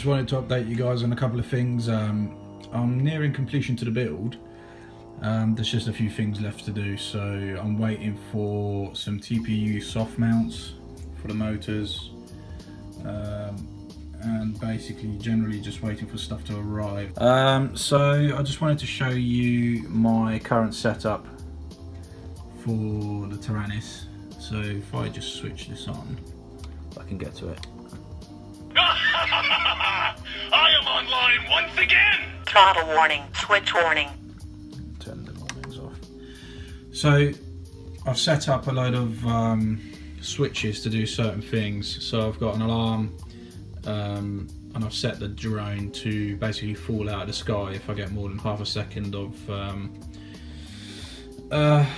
just wanted to update you guys on a couple of things. I'm nearing completion to the build. There's just a few things left to do, so I'm waiting for some TPU soft mounts for the motors, and basically generally just waiting for stuff to arrive. So I just wanted to show you my current setup for the Tyrannus. So if I just switch this on, I can get to it. I am online once again! Throttle warning, switch warning. Turn the warnings off. So I've set up a load of switches to do certain things. So I've got an alarm, and I've set the drone to basically fall out of the sky if I get more than half a second of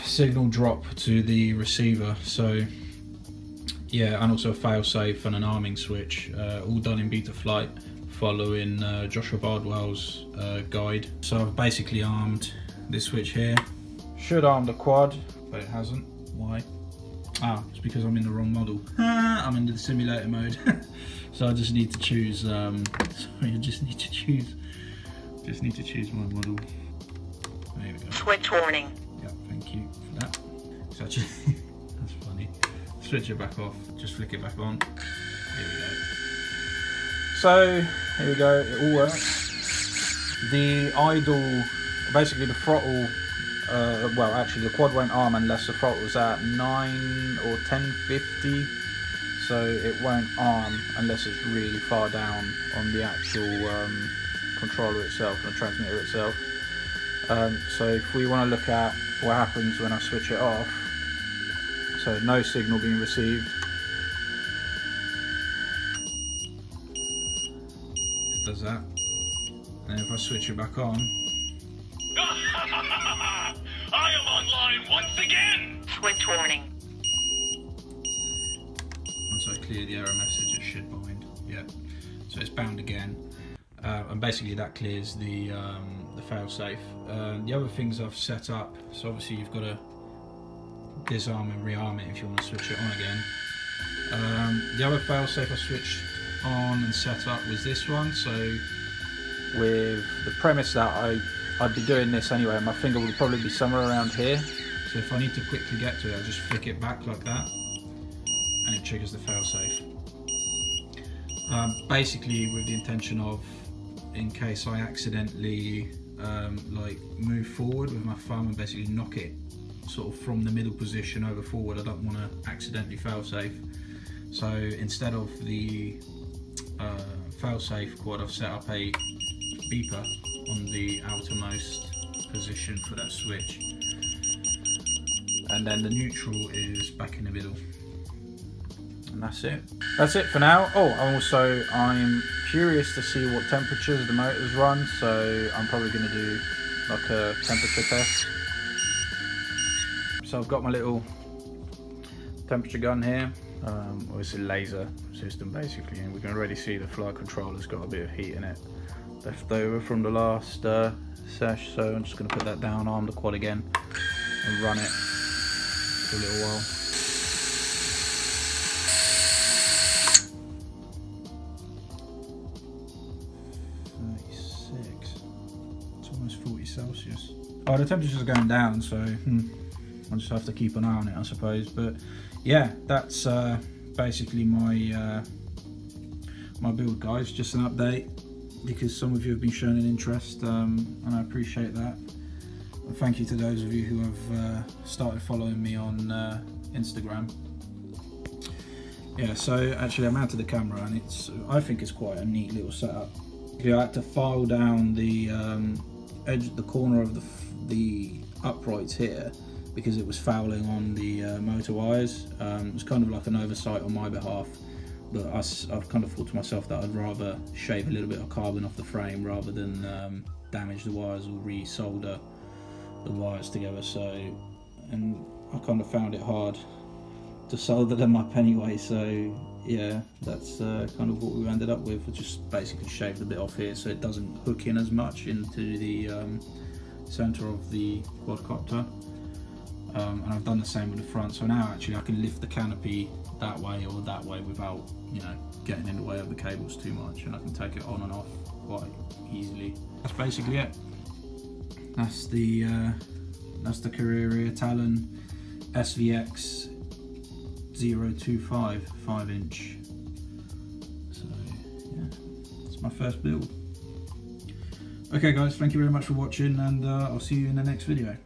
signal drop to the receiver. So yeah, and also a fail-safe and an arming switch, all done in Betaflight, following Joshua Bardwell's guide. So I've basically armed this switch here. Should arm the quad, but it hasn't. Why? Ah, it's because I'm in the wrong model. I'm in the simulator mode. So I just need to choose. Sorry, I just need to choose. Just need to choose my model. There we go. Switch warning. Yeah, thank you for that. It's actually that's funny. Switch it back off. Just flick it back on. Here we go. So here we go. It all works. The idle, basically the throttle. Well, actually, the quad won't arm unless the throttle's at 9 or 1050. So it won't arm unless it's really far down on the actual controller itself and the transmitter itself. So if we want to look at what happens when I switch it off, so no signal being received. It does that. And if I switch it back on, I am online once again! Switch warning. once I clear the error message, it should bind. Yeah, so it's bound again, and basically that clears the fail-safe. The other things I've set up, so obviously you've got to disarm and rearm it if you want to switch it on again. The other fail-safe I switched on and set up was this one. So with the premise that I'd be doing this anyway, my finger will probably be somewhere around here. So if I need to quickly get to it, I'll just flick it back like that, and it triggers the fail-safe. Basically with the intention of, in case I accidentally like move forward with my thumb and basically knock it sort of from the middle position over forward, I don't want to accidentally fail-safe. So instead of the fail-safe quad, I've set up a beeper on the outermost position for that switch, and then the neutral is back in the middle, and that's it. That's it for now. Oh, I'm curious to see what temperatures the motors run, so I'm probably going to do like a temperature test. So I've got my little temperature gun here, it's a laser system basically, and we can already see the flight controller's got a bit of heat in it left over from the last sesh, so I'm just going to put that down, arm the quad again, and run it for a little while. It's almost 40 Celsius. Oh, the temperatures are going down, so I'll just have to keep an eye on it, I suppose. But yeah, that's basically my my build, guys. Just an update, because some of you have been showing an interest, and I appreciate that. And thank you to those of you who have started following me on Instagram. Yeah, so actually I mounted the camera, and I think it's quite a neat little setup. I had to file down the edge, the corner of the uprights here, because it was fouling on the motor wires. It was kind of like an oversight on my behalf, but I've kind of thought to myself that I'd rather shave a little bit of carbon off the frame rather than damage the wires or re-solder the wires together. So, and I kind of found it hard to solder them up anyway, so yeah, that's kind of what we ended up with. I just basically shaved a bit off here so it doesn't hook in as much into the center of the quadcopter. and I've done the same with the front. So now actually I can lift the canopy that way or that way without, you know, getting in the way of the cables too much, and I can take it on and off quite easily. That's basically it. That's the Karearea Talon SVX 025 5-inch. So yeah, it's my first build. Okay guys, thank you very much for watching, and I'll see you in the next video.